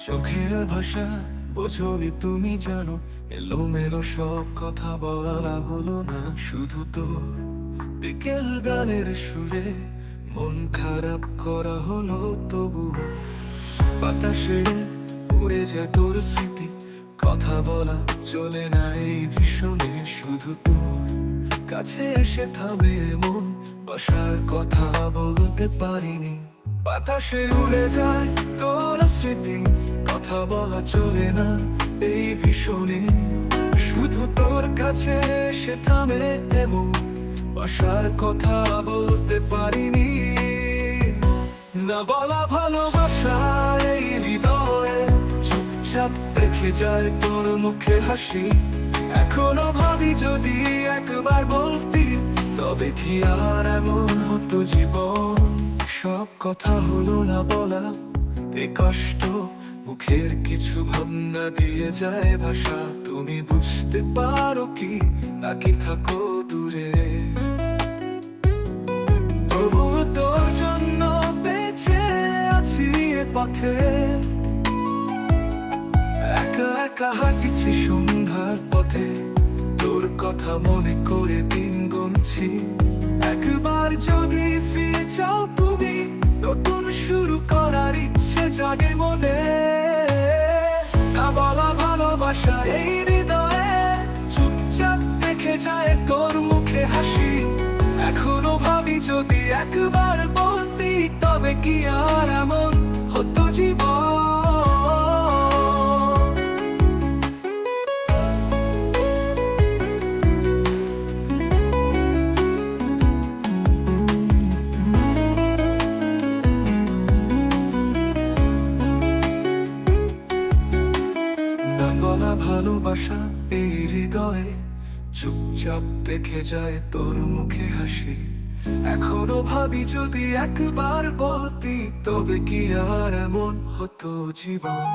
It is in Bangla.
চোখের ভাষা বোঝনি তুমি জানো, এলোমেলো সব কথা বলা হলো না। শুধু তো বিকেল গানের সুরে মন খারাপ করা হলো। তবু বাতাসে উড়ে যায় তোর স্মৃতি, কথা বলা চলে না এই ভীষণে। শুধু তোর কাছে এসে থামে মন, বসার কথা বলতে পারিনি। বাতাসে উড়ে যায় তোর স্মৃতি, কথা বলা চলে না এই ভীষণে। শুধু তোর কাছে এসে থামে এমন, বসার কথা বলতে পারিনি। না বলা ভালোবাসা এই হৃদয়ে চুপচাপ রেখে যায় তোর মুখে হাসি। এখনো ভাবি যদি একবার বলতি, তবে কি আর এমন হতো জীবন। সব কথা হলো না বলা, এই কষ্ট মুখের কিছু ভাবনা দিয়ে যায় ভাষা। তুমি বুঝতে পারো কি নাকি থাকো দূরে, তবুও তোর জন্য বেঁচে আছি এ পথে। একা একা হাঁটছি সন্ধ্যার পথে, তোর কথা মনে করে দিন গুনছি। একবার যদি ফিরে যাও তুমি, নতুন শুরু করার ইচ্ছে জাগে মনে। না বলা ভালোবাসা এই হৃদয়ে চুপচাপ দেখে যায় তোর মুখে হাসি। এখনো ভাবি যদি একবার বলতি, তবে কি আর এমন হতো জীবন। বলা ভালোবাসা এই হৃদয়ে চুপচাপ দেখে যায় তোর মুখে হাসি। এখনো ভাবি যদি একবার বলতি, তবে কি আর এমন হতো জীবন।